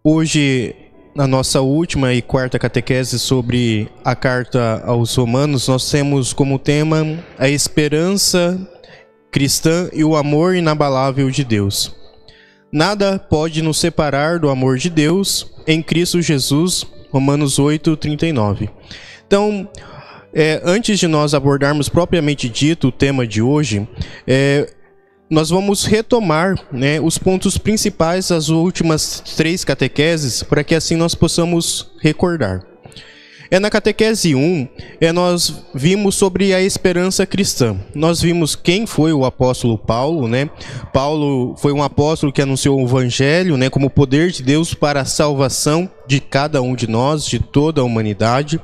Hoje, na nossa última e quarta catequese sobre a carta aos Romanos, nós temos como tema a esperança cristã e o amor inabalável de Deus. Nada pode nos separar do amor de Deus em Cristo Jesus, Romanos 8:39. Então, antes de nós abordarmos propriamente dito o tema de hoje, nós vamos retomar, os pontos principais das últimas 3 catequeses, para que assim nós possamos recordar. Na catequese 1, nós vimos sobre a esperança cristã. Nós vimos quem foi o apóstolo Paulo, Paulo foi um apóstolo que anunciou o evangelho, como poder de Deus para a salvação de cada um de nós, de toda a humanidade.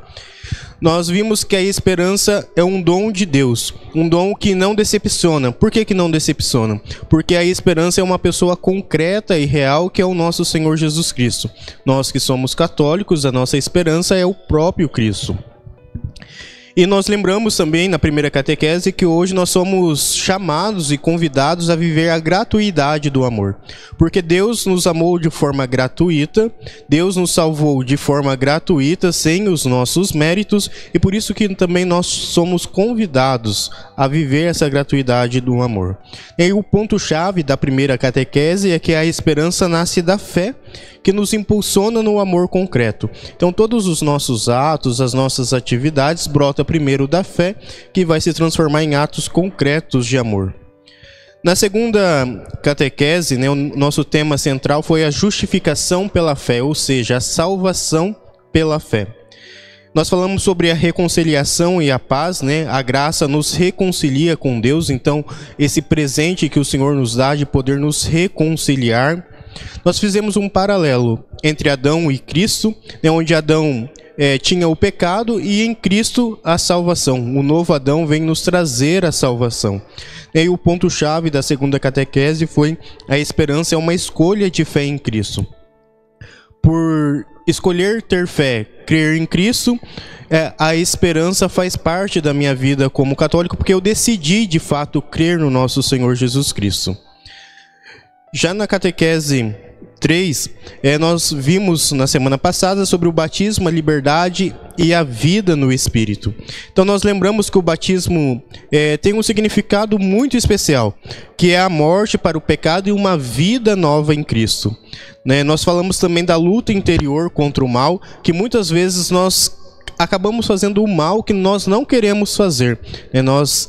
Nós vimos que a esperança é um dom de Deus, um dom que não decepciona. Por que não decepciona? Porque a esperança é uma pessoa concreta e real, que é o nosso Senhor Jesus Cristo. Nós que somos católicos, a nossa esperança é o próprio Cristo. E nós lembramos também na primeira catequese que hoje nós somos chamados e convidados a viver a gratuidade do amor. Porque Deus nos amou de forma gratuita, Deus nos salvou de forma gratuita, sem os nossos méritos, e por isso que também nós somos convidados a viver essa gratuidade do amor. E o ponto-chave da primeira catequese é que a esperança nasce da fé, que nos impulsiona no amor concreto. Então todos os nossos atos, as nossas atividades brotam primeiro da fé, que vai se transformar em atos concretos de amor. Na segunda catequese, o nosso tema central foi a justificação pela fé, ou seja, a salvação pela fé. Nós falamos sobre a reconciliação e a paz, A graça nos reconcilia com Deus, então esse presente que o Senhor nos dá de poder nos reconciliar. Nós fizemos um paralelo entre Adão e Cristo, onde Adão tinha o pecado e em Cristo a salvação. O novo Adão vem nos trazer a salvação. E o ponto-chave da segunda catequese foi a esperança é uma escolha de fé em Cristo. Por escolher ter fé, crer em Cristo, a esperança faz parte da minha vida como católico, porque eu decidi de fato crer no nosso Senhor Jesus Cristo. Já na catequese 3, nós vimos na semana passada sobre o batismo, a liberdade e a vida no Espírito. Então nós lembramos que o batismo tem um significado muito especial, que é a morte para o pecado e uma vida nova em Cristo. Nós falamos também da luta interior contra o mal, que muitas vezes nós acabamos fazendo o mal que nós não queremos fazer. Nós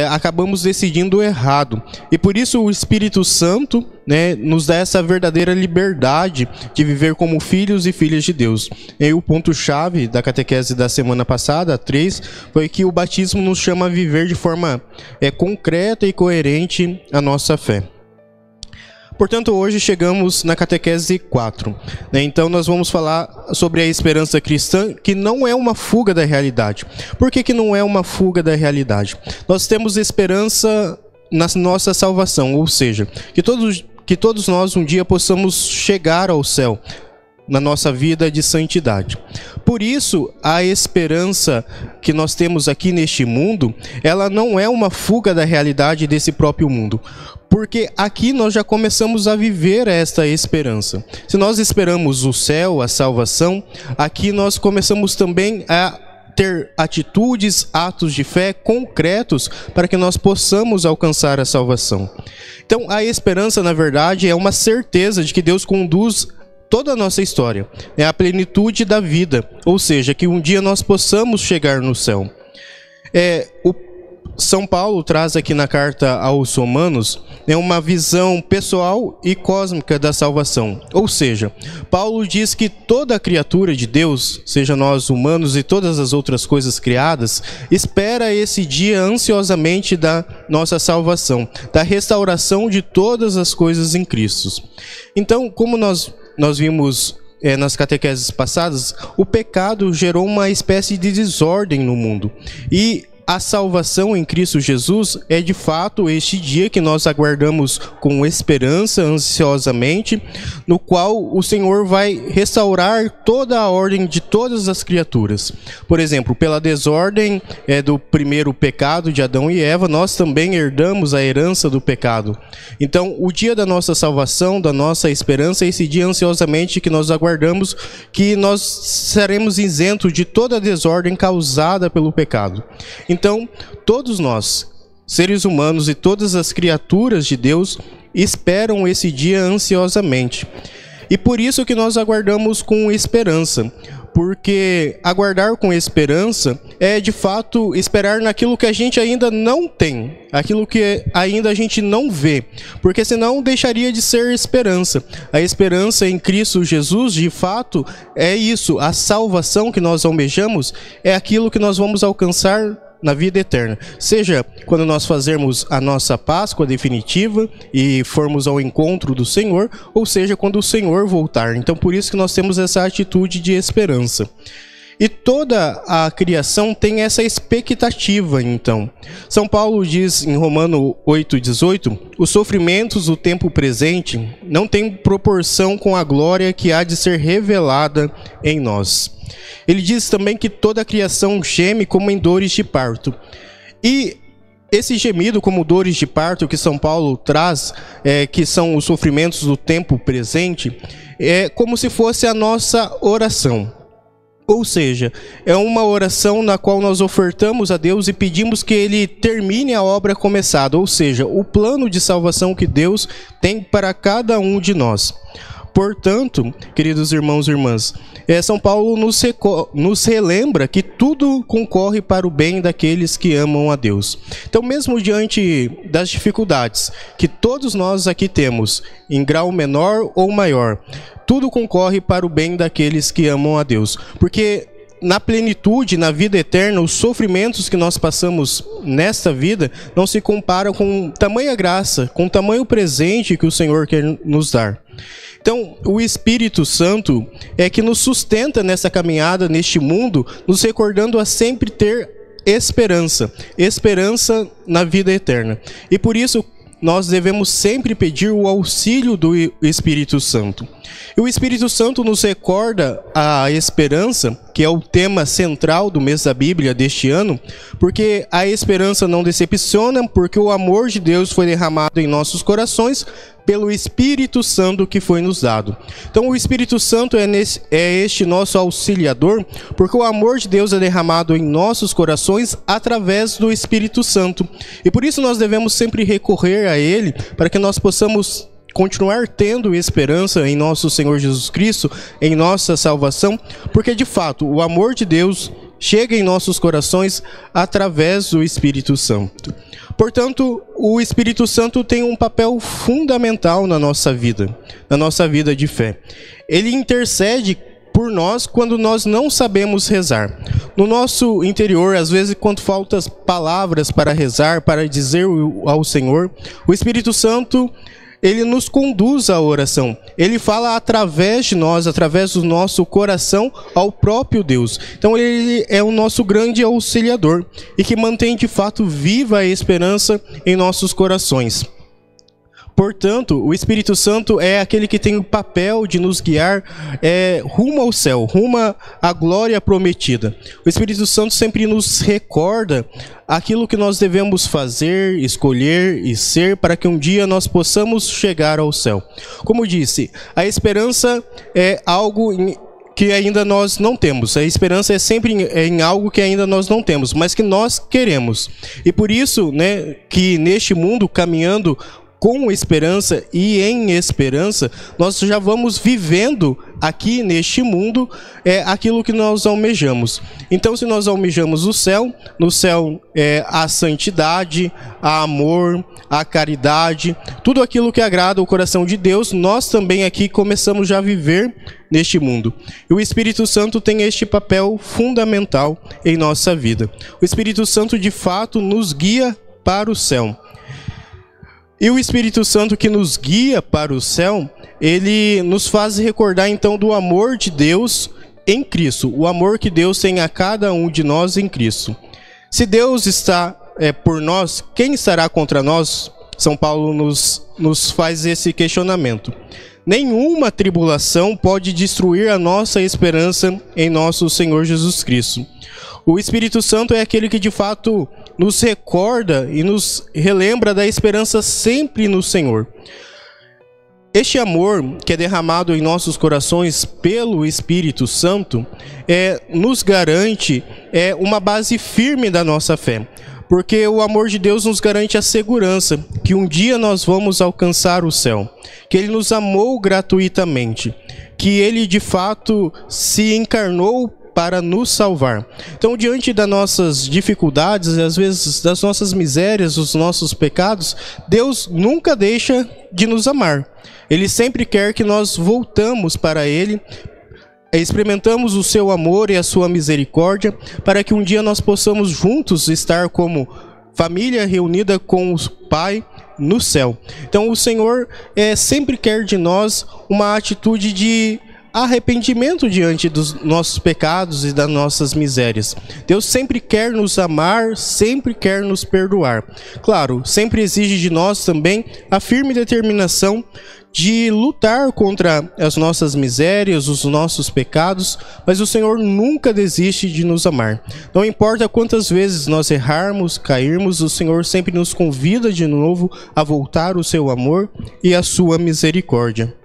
acabamos decidindo errado. E por isso o Espírito Santo nos dá essa verdadeira liberdade de viver como filhos e filhas de Deus. E o ponto-chave da catequese da semana passada, a 3, foi que o batismo nos chama a viver de forma concreta e coerente a nossa fé. Portanto, hoje chegamos na catequese 4. Então, nós vamos falar sobre a esperança cristã, que não é uma fuga da realidade. Por que não é uma fuga da realidade? Nós temos esperança na nossa salvação, ou seja, que todos nós um dia possamos chegar ao céu na nossa vida de santidade. Por isso, a esperança que nós temos aqui neste mundo, ela não é uma fuga da realidade desse próprio mundo. Porque aqui nós já começamos a viver esta esperança. Se nós esperamos o céu, a salvação, aqui nós começamos também a ter atitudes, atos de fé concretos para que nós possamos alcançar a salvação. Então, a esperança, na verdade, é uma certeza de que Deus conduz toda a nossa história. É a plenitude da vida, ou seja, que um dia nós possamos chegar no céu. O São Paulo traz aqui na carta aos Romanos uma visão pessoal e cósmica da salvação. Ou seja, Paulo diz que toda criatura de Deus, seja nós humanos e todas as outras coisas criadas, espera esse dia ansiosamente da nossa salvação, da restauração de todas as coisas em Cristo. Então, como nós vimos nas catequeses passadas, o pecado gerou uma espécie de desordem no mundo. E a salvação em Cristo Jesus é de fato este dia que nós aguardamos com esperança, ansiosamente, no qual o Senhor vai restaurar toda a ordem de todas as criaturas. Por exemplo, pela desordem do primeiro pecado de Adão e Eva, nós também herdamos a herança do pecado. Então, o dia da nossa salvação, da nossa esperança, é esse dia ansiosamente que nós aguardamos, que nós seremos isentos de toda a desordem causada pelo pecado. Então, todos nós, seres humanos e todas as criaturas de Deus, esperam esse dia ansiosamente. E por isso que nós aguardamos com esperança, porque aguardar com esperança é de fato esperar naquilo que a gente ainda não tem, aquilo que ainda a gente não vê, porque senão deixaria de ser esperança. A esperança em Cristo Jesus, de fato, é isso, a salvação que nós almejamos é aquilo que nós vamos alcançar na vida eterna, seja quando nós fazermos a nossa Páscoa definitiva e formos ao encontro do Senhor, ou seja, quando o Senhor voltar. Então, por isso que nós temos essa atitude de esperança. E toda a criação tem essa expectativa, então. São Paulo diz em Romanos 8,18, os sofrimentos do tempo presente não têm proporção com a glória que há de ser revelada em nós. Ele diz também que toda a criação geme como em dores de parto. E esse gemido como dores de parto que São Paulo traz, que são os sofrimentos do tempo presente, é como se fosse a nossa oração. Ou seja, é uma oração na qual nós ofertamos a Deus e pedimos que Ele termine a obra começada, ou seja, o plano de salvação que Deus tem para cada um de nós. Portanto, queridos irmãos e irmãs, São Paulo nos relembra que tudo concorre para o bem daqueles que amam a Deus. Então, mesmo diante das dificuldades que todos nós aqui temos, em grau menor ou maior, tudo concorre para o bem daqueles que amam a Deus. Porque na plenitude, na vida eterna, os sofrimentos que nós passamos nesta vida não se comparam com tamanha graça, com tamanho presente que o Senhor quer nos dar. Então, o Espírito Santo é que nos sustenta nessa caminhada, neste mundo, nos recordando a sempre ter esperança na vida eterna. E por isso, nós devemos sempre pedir o auxílio do Espírito Santo. E o Espírito Santo nos recorda a esperança, que é o tema central do mês da Bíblia deste ano, porque a esperança não decepciona, porque o amor de Deus foi derramado em nossos corações pelo Espírito Santo que foi nos dado. Então o Espírito Santo é este nosso auxiliador, porque o amor de Deus é derramado em nossos corações através do Espírito Santo. E por isso nós devemos sempre recorrer a Ele, para que nós possamos continuar tendo esperança em nosso Senhor Jesus Cristo, em nossa salvação, porque de fato o amor de Deus chega em nossos corações através do Espírito Santo. Portanto, o Espírito Santo tem um papel fundamental na nossa vida de fé. Ele intercede por nós quando nós não sabemos rezar. No nosso interior, às vezes, quando faltam palavras para rezar, para dizer ao Senhor, o Espírito Santo, ele nos conduz à oração. Ele fala através de nós, através do nosso coração, ao próprio Deus. Então ele é o nosso grande auxiliador e que mantém de fato viva a esperança em nossos corações. Portanto, o Espírito Santo é aquele que tem o papel de nos guiar rumo ao céu, rumo à glória prometida. O Espírito Santo sempre nos recorda aquilo que nós devemos fazer, escolher e ser para que um dia nós possamos chegar ao céu. Como disse, a esperança é algo que ainda nós não temos. A esperança é sempre em algo que ainda nós não temos, mas que nós queremos. E por isso, que neste mundo, caminhando com esperança e em esperança, nós já vamos vivendo aqui neste mundo aquilo que nós almejamos. Então, se nós almejamos o céu, no céu a santidade, a amor, a caridade, tudo aquilo que agrada o coração de Deus, nós também aqui começamos já a viver neste mundo. E o Espírito Santo tem este papel fundamental em nossa vida. O Espírito Santo, de fato, nos guia para o céu. E o Espírito Santo que nos guia para o céu, ele nos faz recordar então do amor de Deus em Cristo, o amor que Deus tem a cada um de nós em Cristo. Se Deus está por nós, quem estará contra nós? São Paulo nos faz esse questionamento. Nenhuma tribulação pode destruir a nossa esperança em nosso Senhor Jesus Cristo. O Espírito Santo é aquele que de fato nos recorda e nos relembra da esperança sempre no Senhor. Este amor que é derramado em nossos corações pelo Espírito Santo nos garante uma base firme da nossa fé. Porque o amor de Deus nos garante a segurança que um dia nós vamos alcançar o céu, que Ele nos amou gratuitamente, que Ele de fato se encarnou para nos salvar. Então, diante das nossas dificuldades e às vezes das nossas misérias, dos nossos pecados, Deus nunca deixa de nos amar. Ele sempre quer que nós voltamos para Ele, experimentamos o seu amor e a sua misericórdia, para que um dia nós possamos juntos estar como família reunida com o Pai no céu. Então o Senhor sempre quer de nós uma atitude de arrependimento diante dos nossos pecados e das nossas misérias. Deus sempre quer nos amar, sempre quer nos perdoar. Claro, sempre exige de nós também a firme determinação de lutar contra as nossas misérias, os nossos pecados, mas o Senhor nunca desiste de nos amar. Não importa quantas vezes nós errarmos, cairmos, o Senhor sempre nos convida de novo a voltar o seu amor e a sua misericórdia.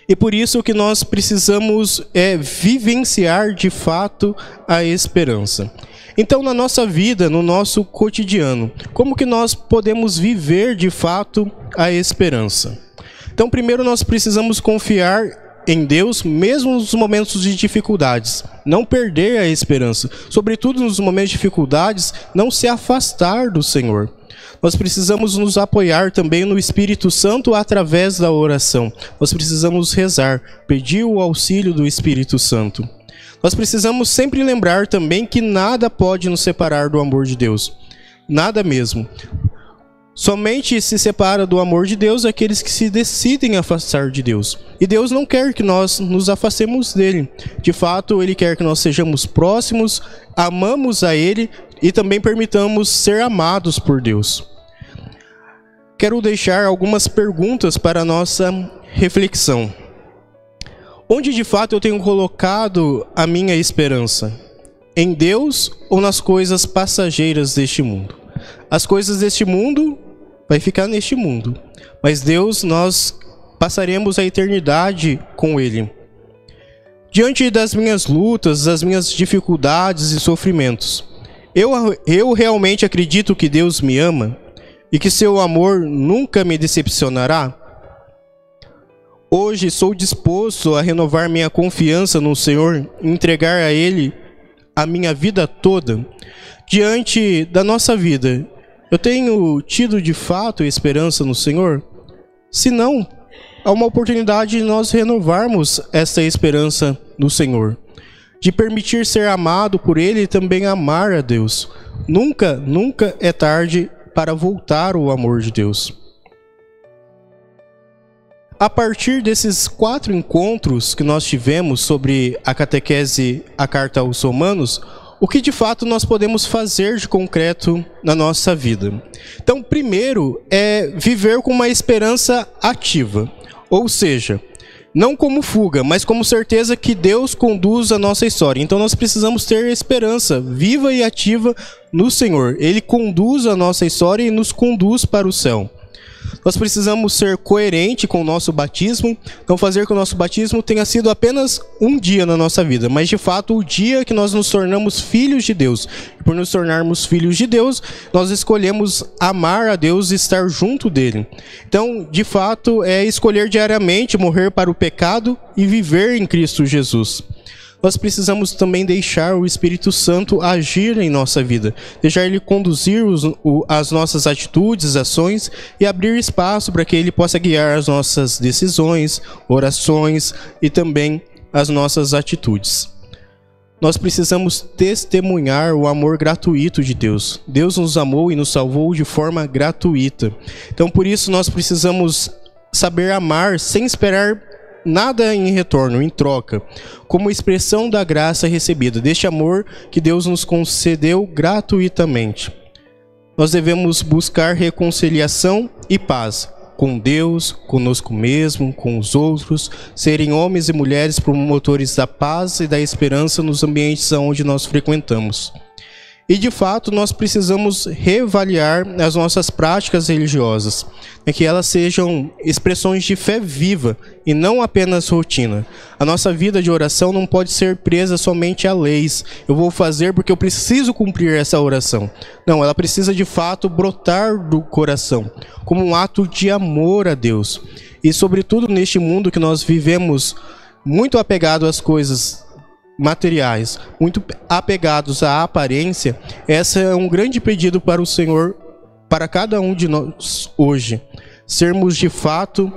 E por isso que nós precisamos vivenciar de fato a esperança. Então, na nossa vida, no nosso cotidiano, como que nós podemos viver de fato a esperança? Então, primeiro nós precisamos confiar em Deus, mesmo nos momentos de dificuldades. Não perder a esperança. Sobretudo nos momentos de dificuldades, não se afastar do Senhor. Nós precisamos nos apoiar também no Espírito Santo através da oração. Nós precisamos rezar, pedir o auxílio do Espírito Santo. Nós precisamos sempre lembrar também que nada pode nos separar do amor de Deus. Nada mesmo. Somente se separa do amor de Deus aqueles que se decidem afastar de Deus. E Deus não quer que nós nos afastemos dele. De fato, Ele quer que nós sejamos próximos, amamos a Ele e também permitamos ser amados por Deus. Quero deixar algumas perguntas para a nossa reflexão. Onde de fato eu tenho colocado a minha esperança? Em Deus ou nas coisas passageiras deste mundo? As coisas deste mundo vai ficar neste mundo, mas Deus, nós passaremos a eternidade com Ele. Diante das minhas lutas, das minhas dificuldades e sofrimentos, eu realmente acredito que Deus me ama e que seu amor nunca me decepcionará? Hoje sou disposto a renovar minha confiança no Senhor e entregar a Ele a minha vida toda. Diante da nossa vida, eu tenho tido de fato esperança no Senhor? Se não, há uma oportunidade de nós renovarmos essa esperança no Senhor, de permitir ser amado por Ele e também amar a Deus. Nunca é tarde para voltar ao amor de Deus. A partir desses 4 encontros que nós tivemos sobre a catequese, a carta aos Romanos, o que de fato nós podemos fazer de concreto na nossa vida? Então, primeiro é viver com uma esperança ativa, ou seja, não como fuga, mas como certeza que Deus conduz a nossa história. Então nós precisamos ter esperança viva e ativa no Senhor. Ele conduz a nossa história e nos conduz para o céu. Nós precisamos ser coerente com o nosso batismo, não fazer que o nosso batismo tenha sido apenas um dia na nossa vida, mas de fato o dia que nós nos tornamos filhos de Deus. E por nos tornarmos filhos de Deus, nós escolhemos amar a Deus e estar junto dele. Então, de fato, é escolher diariamente morrer para o pecado e viver em Cristo Jesus. Nós precisamos também deixar o Espírito Santo agir em nossa vida, deixar Ele conduzir as nossas atitudes, ações e abrir espaço para que Ele possa guiar as nossas decisões, orações e também as nossas atitudes. Nós precisamos testemunhar o amor gratuito de Deus. Deus nos amou e nos salvou de forma gratuita. Então, por isso, nós precisamos saber amar sem esperar nada em retorno, em troca, como expressão da graça recebida, deste amor que Deus nos concedeu gratuitamente. Nós devemos buscar reconciliação e paz com Deus, conosco mesmo, com os outros, serem homens e mulheres promotores da paz e da esperança nos ambientes onde nós frequentamos. E, de fato, nós precisamos reavaliar as nossas práticas religiosas, que elas sejam expressões de fé viva e não apenas rotina. A nossa vida de oração não pode ser presa somente a leis. Eu vou fazer porque eu preciso cumprir essa oração. Não, ela precisa, de fato, brotar do coração, como um ato de amor a Deus. E, sobretudo, neste mundo que nós vivemos muito apegado às coisas materiais, muito apegados à aparência, esse é um grande pedido para o Senhor, para cada um de nós hoje. Sermos de fato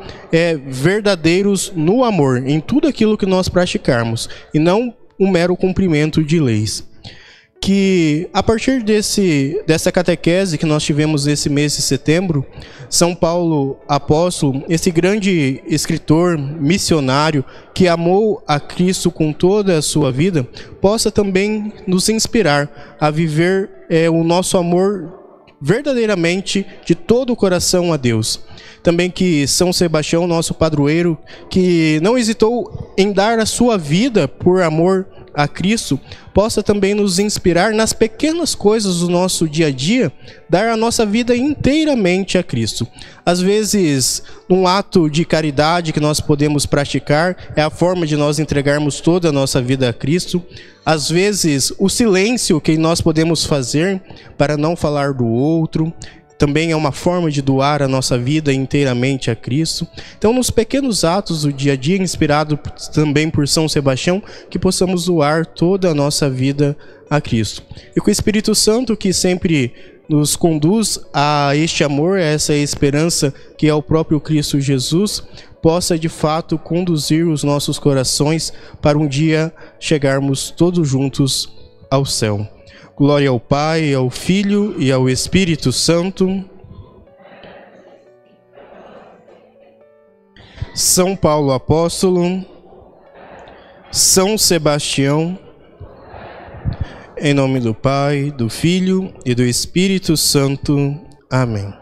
verdadeiros no amor, em tudo aquilo que nós praticarmos, e não um mero cumprimento de leis. Que a partir dessa catequese que nós tivemos esse mês de setembro, São Paulo apóstolo, esse grande escritor missionário que amou a Cristo com toda a sua vida, possa também nos inspirar a viver o nosso amor verdadeiramente de todo o coração a Deus. Também que São Sebastião, nosso padroeiro, que não hesitou em dar a sua vida por amor a Cristo, possa também nos inspirar nas pequenas coisas do nosso dia a dia, dar a nossa vida inteiramente a Cristo. Às vezes, um ato de caridade que nós podemos praticar é a forma de nós entregarmos toda a nossa vida a Cristo. Às vezes, o silêncio que nós podemos fazer para não falar do outro também é uma forma de doar a nossa vida inteiramente a Cristo. Então, nos pequenos atos do dia a dia, inspirado também por São Sebastião, que possamos doar toda a nossa vida a Cristo. E com o Espírito Santo, que sempre nos conduz a este amor, a essa esperança que é o próprio Cristo Jesus, possa de fato conduzir os nossos corações para um dia chegarmos todos juntos ao céu. Glória ao Pai, ao Filho e ao Espírito Santo. São Paulo apóstolo, São Sebastião, em nome do Pai, do Filho e do Espírito Santo. Amém.